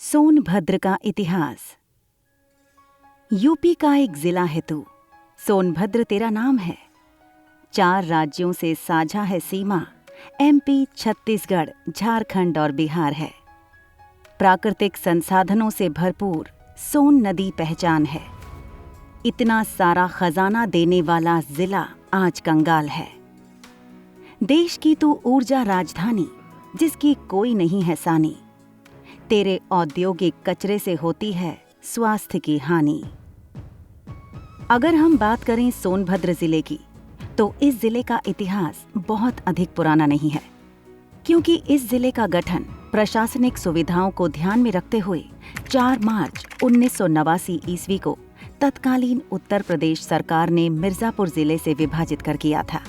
सोनभद्र का इतिहास। यूपी का एक जिला है तू, सोनभद्र तेरा नाम है। 4 राज्यों से साझा है सीमा, एमपी, छत्तीसगढ़, झारखंड और बिहार है। प्राकृतिक संसाधनों से भरपूर सोन नदी पहचान है। इतना सारा खजाना देने वाला जिला आज कंगाल है। देश की तू ऊर्जा राजधानी, जिसकी कोई नहीं है सानी। तेरे औद्योगिक कचरे से होती है स्वास्थ्य की हानि। अगर हम बात करें सोनभद्र जिले की, तो इस जिले का इतिहास बहुत अधिक पुराना नहीं है, क्योंकि इस जिले का गठन प्रशासनिक सुविधाओं को ध्यान में रखते हुए 4 मार्च 1989 ईस्वी को तत्कालीन उत्तर प्रदेश सरकार ने मिर्जापुर जिले से विभाजित कर किया था।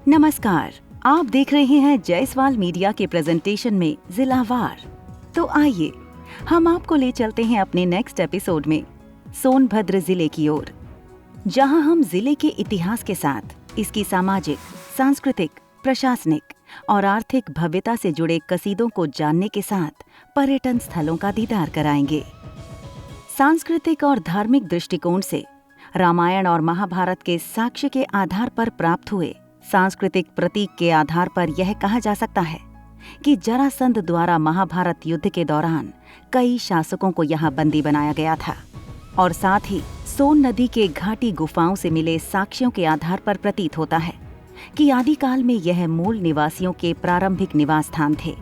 नमस्कार, आप देख रहे हैं जायसवाल मीडिया के प्रेजेंटेशन में जिलावार। तो आइए हम आपको ले चलते हैं अपने नेक्स्ट एपिसोड में सोनभद्र जिले की ओर, जहां हम जिले के इतिहास के साथ इसकी सामाजिक, सांस्कृतिक, प्रशासनिक और आर्थिक भव्यता से जुड़े कसीदों को जानने के साथ पर्यटन स्थलों का दीदार कराएंगे। सांस्कृतिक और धार्मिक दृष्टिकोण से रामायण और महाभारत के साक्ष्य के आधार पर प्राप्त हुए सांस्कृतिक प्रतीक के आधार पर यह कहा जा सकता है कि जरासंध द्वारा महाभारत युद्ध के दौरान कई शासकों को यहाँ बंदी बनाया गया था, और साथ ही सोन नदी के घाटी गुफाओं से मिले साक्ष्यों के आधार पर प्रतीत होता है कि आदिकाल में यह मूल निवासियों के प्रारंभिक निवास स्थान थे,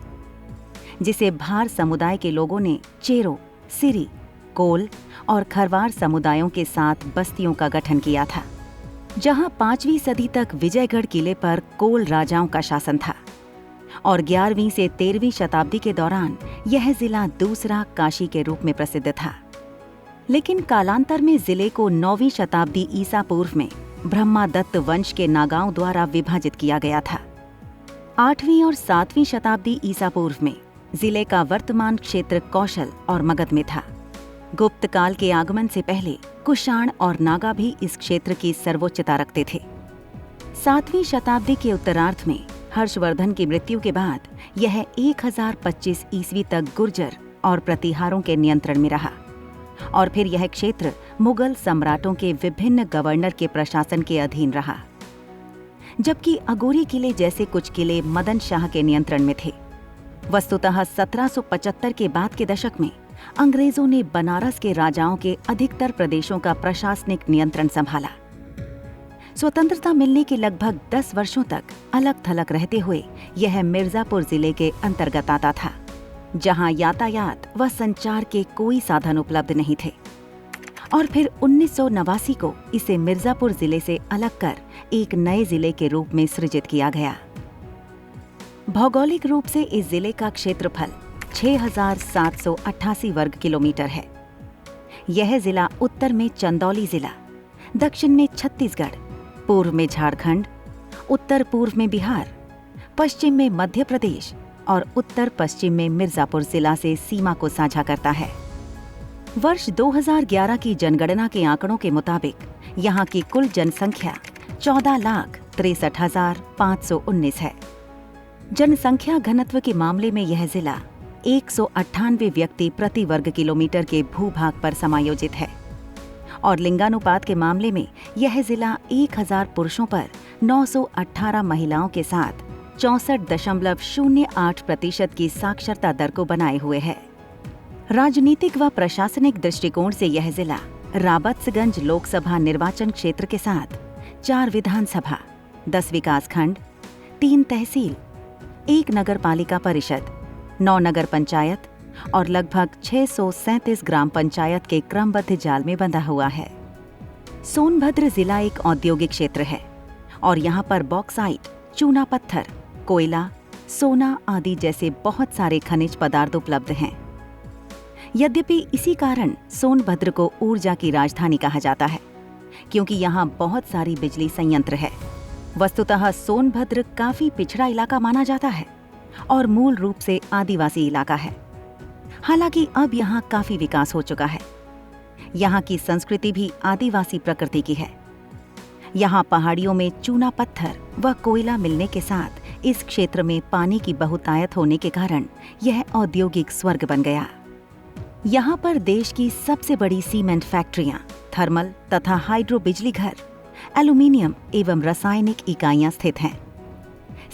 जिसे भार समुदाय के लोगों ने चेरो, सिरी, कोल और खरवार समुदायों के साथ बस्तियों का गठन किया था, जहां 5वीं सदी तक विजयगढ़ किले पर कोल राजाओं का शासन था और 11वीं से 13वीं शताब्दी के दौरान यह जिला दूसरा काशी के रूप में प्रसिद्ध था। लेकिन कालांतर में जिले को 9वीं शताब्दी ईसा पूर्व में ब्रह्मादत्त वंश के नागाओं द्वारा विभाजित किया गया था। 8वीं और 7वीं शताब्दी ईसा पूर्व में जिले का वर्तमान क्षेत्र कौशल और मगध में था। गुप्त काल के आगमन से पहले कुषाण और नागा भी इस क्षेत्र की सर्वोच्चता रखते थे। 7वीं शताब्दी के उत्तरार्ध में हर्षवर्धन की मृत्यु के बाद यह 1025 ईस्वी तक गुर्जर और प्रतिहारों के नियंत्रण में रहा, और फिर यह क्षेत्र मुगल सम्राटों के विभिन्न गवर्नर के प्रशासन के अधीन रहा, जबकि अगोरी किले जैसे कुछ किले मदन शाह के नियंत्रण में थे। वस्तुतः 1775 के बाद के दशक में अंग्रेजों ने बनारस के राजाओं के अधिकतर प्रदेशों का प्रशासनिक नियंत्रण संभाला। स्वतंत्रता मिलने के लगभग 10 वर्षों तक अलग थलग रहते हुए यह मिर्जापुर जिले के अंतर्गत आता था, जहां यातायात व संचार के कोई साधन उपलब्ध नहीं थे, और फिर 1989 को इसे मिर्जापुर जिले से अलग कर एक नए जिले के रूप में सृजित किया गया। भौगोलिक रूप से इस जिले का क्षेत्रफल 6,788 वर्ग किलोमीटर है। यह जिला उत्तर में चंदौली जिला, दक्षिण में छत्तीसगढ़, पूर्व में झारखंड, उत्तर पूर्व में बिहार, पश्चिम में मध्य प्रदेश और उत्तर पश्चिम में मिर्जापुर जिला से सीमा को साझा करता है। वर्ष 2011 की जनगणना के आंकड़ों के मुताबिक यहाँ की कुल जनसंख्या 14,63,519 है। जनसंख्या घनत्व के मामले में यह जिला 198 व्यक्ति प्रति वर्ग किलोमीटर के भूभाग पर समायोजित है, और लिंगानुपात के मामले में यह जिला 1000 पुरुषों पर 918 महिलाओं के साथ 64.08% की साक्षरता दर को बनाए हुए है। राजनीतिक व प्रशासनिक दृष्टिकोण से यह जिला राबत्सगंज लोकसभा निर्वाचन क्षेत्र के साथ 4 विधानसभा, 10 विकासखंड, 3 तहसील, 1 नगर पालिका परिषद, 9 नगर पंचायत और लगभग 637 ग्राम पंचायत के क्रमबद्ध जाल में बंधा हुआ है। सोनभद्र जिला एक औद्योगिक क्षेत्र है, और यहाँ पर बॉक्साइट, चूना पत्थर, कोयला, सोना आदि जैसे बहुत सारे खनिज पदार्थ उपलब्ध हैं। यद्यपि इसी कारण सोनभद्र को ऊर्जा की राजधानी कहा जाता है, क्योंकि यहाँ बहुत सारी बिजली संयंत्र है। वस्तुतः सोनभद्र काफी पिछड़ा इलाका माना जाता है और मूल रूप से आदिवासी इलाका है। हालांकि अब यहाँ काफी विकास हो चुका है। यहाँ की संस्कृति भी आदिवासी प्रकृति की है। यहाँ पहाड़ियों में चूना पत्थर व कोयला मिलने के साथ इस क्षेत्र में पानी की बहुतायत होने के कारण यह औद्योगिक स्वर्ग बन गया। यहाँ पर देश की सबसे बड़ी सीमेंट फैक्ट्रियां, थर्मल तथा हाइड्रो बिजली घर, एल्यूमीनियम एवं रासायनिक इकाइयां स्थित हैं।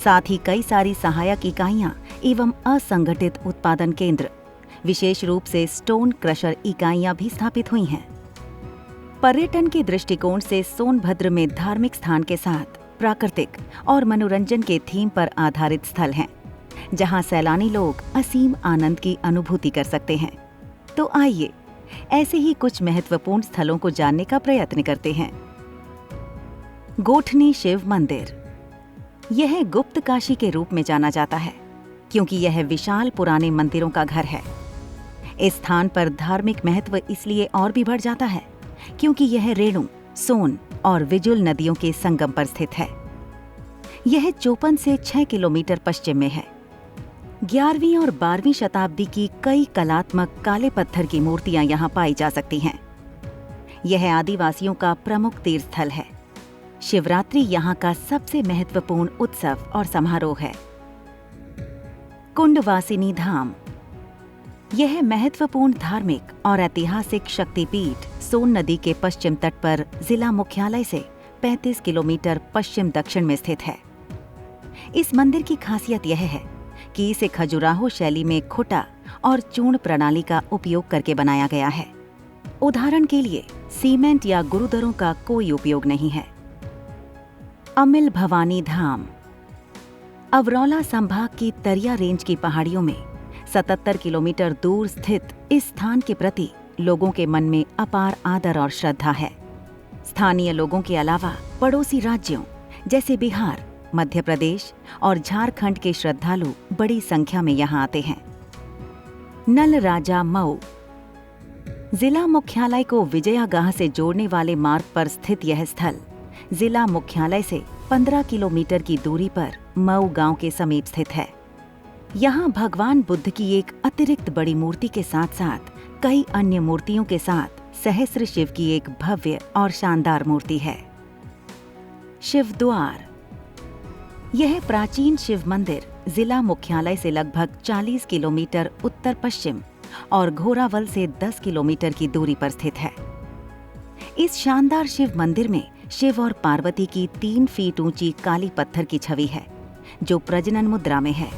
साथ ही कई सारी सहायक इकाइयां एवं असंगठित उत्पादन केंद्र, विशेष रूप से स्टोन क्रशर इकाइयां भी स्थापित हुई हैं। पर्यटन के दृष्टिकोण से सोनभद्र में धार्मिक स्थान के साथ प्राकृतिक और मनोरंजन के थीम पर आधारित स्थल हैं, जहां सैलानी लोग असीम आनंद की अनुभूति कर सकते हैं। तो आइए ऐसे ही कुछ महत्वपूर्ण स्थलों को जानने का प्रयत्न करते हैं। गोठनी शिव मंदिर। यह गुप्त काशी के रूप में जाना जाता है, क्योंकि यह विशाल पुराने मंदिरों का घर है। इस स्थान पर धार्मिक महत्व इसलिए और भी बढ़ जाता है, क्योंकि यह रेणु, सोन और विजुल नदियों के संगम पर स्थित है। यह 54 से 6 किलोमीटर पश्चिम में है। 11वीं और 12वीं शताब्दी की कई कलात्मक काले पत्थर की मूर्तियां यहाँ पाई जा सकती हैं। यह आदिवासियों का प्रमुख तीर्थ स्थल है। शिवरात्रि यहाँ का सबसे महत्वपूर्ण उत्सव और समारोह है। कुंडवासिनी धाम। यह महत्वपूर्ण धार्मिक और ऐतिहासिक शक्तिपीठ सोन नदी के पश्चिम तट पर जिला मुख्यालय से 35 किलोमीटर पश्चिम दक्षिण में स्थित है। इस मंदिर की खासियत यह है कि इसे खजुराहो शैली में खुटा और चूर्ण प्रणाली का उपयोग करके बनाया गया है। उदाहरण के लिए सीमेंट या गुरुद्वारों का कोई उपयोग नहीं है। अमिल भवानी धाम। अवरौला संभाग की तरिया रेंज की पहाड़ियों में 77 किलोमीटर दूर स्थित इस स्थान के प्रति लोगों के मन में अपार आदर और श्रद्धा है। स्थानीय लोगों के अलावा पड़ोसी राज्यों जैसे बिहार, मध्य प्रदेश और झारखंड के श्रद्धालु बड़ी संख्या में यहाँ आते हैं। नल राजा मऊ। जिला मुख्यालय को विजयागाह से जोड़ने वाले मार्ग पर स्थित यह स्थल जिला मुख्यालय से 15 किलोमीटर की दूरी पर मऊ गांव के समीप स्थित है। यहाँ भगवान बुद्ध की एक अतिरिक्त बड़ी मूर्ति के साथ साथ कई अन्य मूर्तियों के साथ सहस्र शिव की एक भव्य और शानदार मूर्ति है। शिवद्वार। यह प्राचीन शिव मंदिर जिला मुख्यालय से लगभग 40 किलोमीटर उत्तर पश्चिम और घोरावल से 10 किलोमीटर की दूरी पर स्थित है। इस शानदार शिव मंदिर में शिव और पार्वती की 3 फीट ऊंची काली पत्थर की छवि है, जो प्रजनन मुद्रा में है,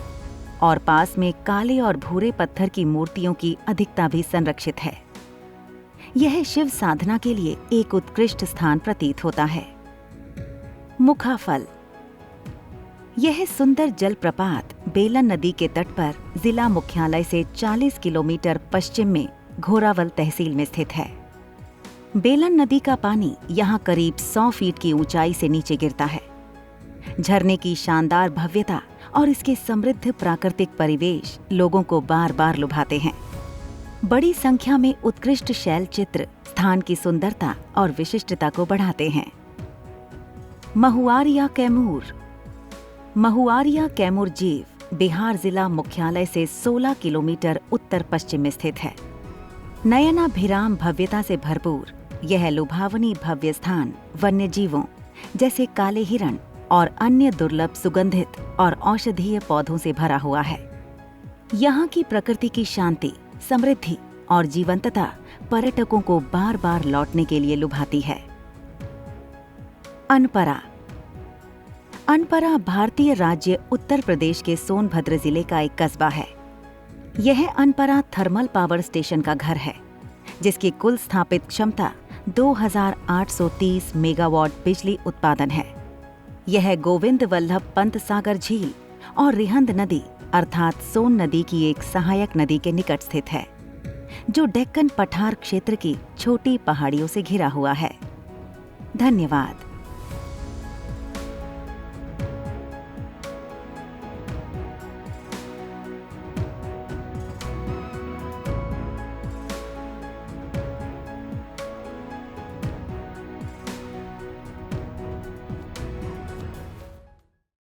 और पास में काले और भूरे पत्थर की मूर्तियों की अधिकता भी संरक्षित है। यह शिव साधना के लिए एक उत्कृष्ट स्थान प्रतीत होता है। मुखाफल। यह सुंदर जलप्रपात बेलन नदी के तट पर जिला मुख्यालय से 40 किलोमीटर पश्चिम में घोरावल तहसील में स्थित है। बेलन नदी का पानी यहाँ करीब 100 फीट की ऊंचाई से नीचे गिरता है। झरने की शानदार भव्यता और इसके समृद्ध प्राकृतिक परिवेश लोगों को बार बार लुभाते हैं। बड़ी संख्या में उत्कृष्ट शैल चित्र स्थान की सुंदरता और विशिष्टता को बढ़ाते हैं। महुआरिया कैमूर। महुआरिया कैमूर जीव बिहार जिला मुख्यालय से 16 किलोमीटर उत्तर पश्चिम में स्थित है। नयनाभिराम भव्यता से भरपूर यह लुभावनी भव्य स्थान वन्य जीवों जैसे काले हिरण और अन्य दुर्लभ सुगंधित और औषधीय पौधों से भरा हुआ है। यहाँ की प्रकृति की शांति, समृद्धि और जीवंतता पर्यटकों को बार बार लौटने के लिए लुभाती है। अनपरा। अनपरा भारतीय राज्य उत्तर प्रदेश के सोनभद्र जिले का एक कस्बा है। यह अनपरा थर्मल पावर स्टेशन का घर है, जिसकी कुल स्थापित क्षमता 2830 मेगावाट बिजली उत्पादन है। यह गोविंद वल्लभ पंत सागर झील और रिहंद नदी अर्थात सोन नदी की एक सहायक नदी के निकट स्थित है, जो डेक्कन पठार क्षेत्र की छोटी पहाड़ियों से घिरा हुआ है। धन्यवाद।